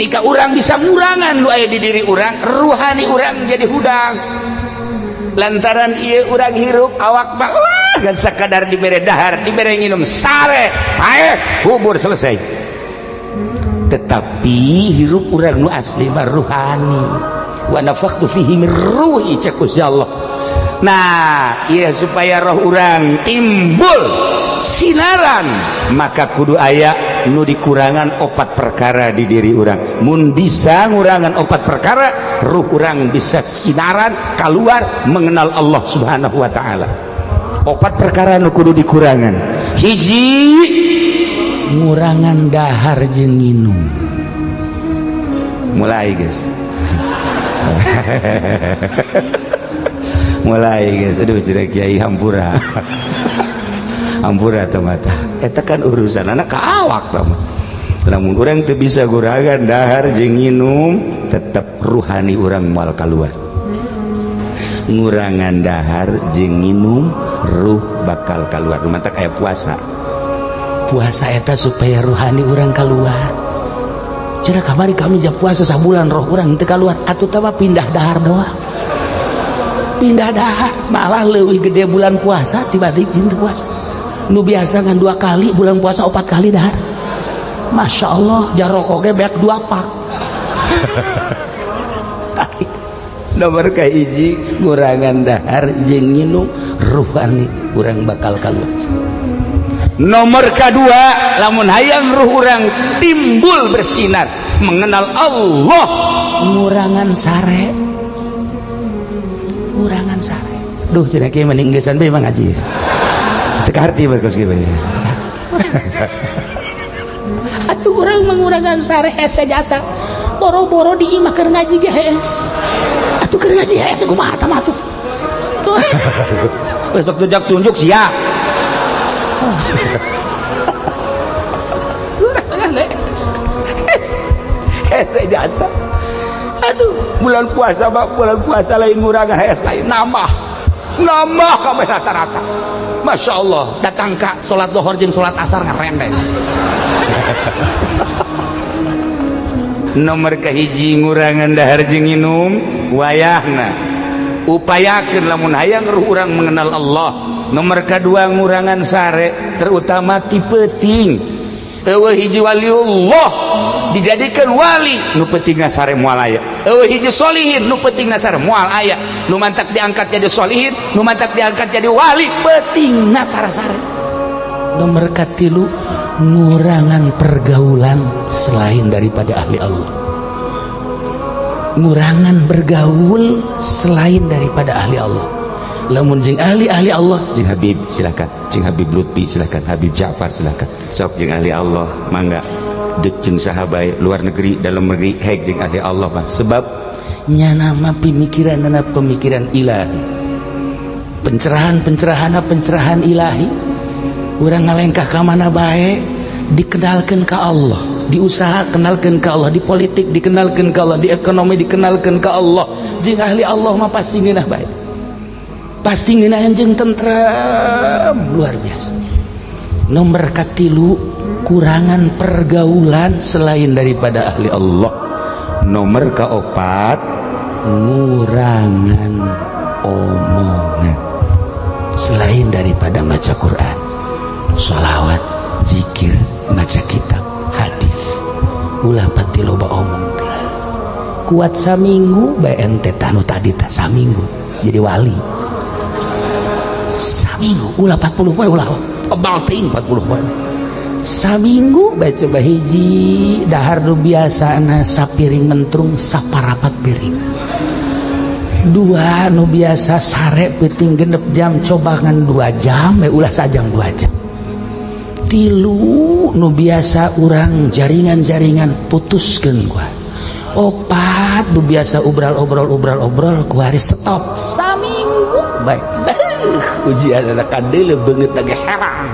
ketika orang bisa ngurangan nu aya di diri orang, ruhani orang jadi hudang. Lantaran ieu urang hirup awak mah gan sakadar dibere dahar, dibere nginum sare, ae kubur selesai. Tetapi hirup urang nu asli mah ruhani. Wa nafakhtu fihi min ruhi cek Gusti Allah. Nah, iya supaya roh urang timbul sinaran, maka kudu aya nu dikurangan 4 perkara di diri urang. Mun bisa ngurangan 4 perkara, ruh urang bisa sinaran keluar mengenal Allah Subhanahu wa taala. 4 perkara nu kudu dikurangan. Hiji, ngurangan dahar jeung nginum. Mulai guys. Mulai guys, aduh cira kiai hampura. Hampura teh mata. Eta kan urusan anak kaawak teh mah. Lamun urang teu bisa ngurangan dahar jeung nginum, tetep ruhani urang moal kaluar. Ngurangan dahar jeung nginum, ruh bakal kaluar. Mata kayak puasa. Puasa eta supaya ruhani urang kaluar. Cenah kamari kami jam puasa sabulan roh urang teu kaluar, atuh teh mah pindah dahar doang. Pindah dahar malah leuwih gede bulan puasa dibanding jeung puasa. Nu biasa ngan 2 kali bulan puasa 4 kali dahar. Masya Allah, jaroko ge beak 2 pak. Nomor kahiji ngurangan dahar jeung nginum, ruhani urang bakal kaluar. Nomor kedua, lamun hayang ruh urang timbul bersinar mengenal Allah, ngurangan sare. Ngurangan sare. Duh, cenah kieu mending geus bae mah ngaji. Teu karti bagus kieu bae. Atuh urang mengurangan sare hese jasa. Boro-boro di imah keur ngaji ge hees. Atuh keur ngaji hees kumaha tah mah atuh. Besok tujak tunjuk sia. Hese jasa. Aduh, bulan puasa lain ngurangan hees lain nambah kabeh rata-rata. Masya Allah, datang ka salat duhur jeung salat asar ngarendeng. Nomor kahiji ngurangan dahar jeung nginum, wayahna upayakeun lamun hayang ruh urang mengenal Allah. Nomor kedua ngurangan sare, terutama ti peuting. Eueuh hiji waliullah dijadikan wali nu peutingna sare moal aya. Eueuh hiji solihin nu peutingna sare moal aya. Nu mantak diangkat jadi solihin, nu mantak diangkat jadi wali, peutingna tara sare. Nomor katilu ngurangan pergaulan selain daripada ahli Allah. Ngurangan bergaul selain daripada ahli Allah. Lamun jeung ahli Allah, jeung Habib silakan, jeung Habib Lutfi silakan, Habib Ja'far silakan. Sok jeung ahli Allah mangga deuk jeung sahabat luar negeri, dalam negeri hek jeung ahli Allah mah. Sebab nya nama pemikiranna pemikiran ilahi. Pencerahan ilahi. Urang ngalengkah ka mana bae dikenalkeun ka Allah, di usaha kenalkeun ka Allah, di politik dikenalkeun ka Allah, di ekonomi dikenalkeun ka Allah. Jeung ahli Allah mah pasti ngeunah bae. Pasti ngeunah jeung tentrem luar biasa. Nomor katilu kurangan pergaulan selain daripada ahli Allah. Nomor kaopat ngurangan omongan selain daripada maca Quran, sholawat, zikir, maca kitab, hadis. Ulah pati loba omong teh. Kuat saminggu bae ente tanu tadi tah saminggu jadi wali. Saminggu ulah 40 poe ulah balting 40 poe. Saminggu bae coba hiji dahar nu biasana sapiring mentrung saparapat piring. 2 nu biasa sare peuting genep jam coba ngan 2 jam ulah sajam 2 jam. 3 nu biasa urang jaringan putuskeun gua. 4 nu biasa obrol kuari stop saminggu baik. Ujian anak kadele beungeut lagi heran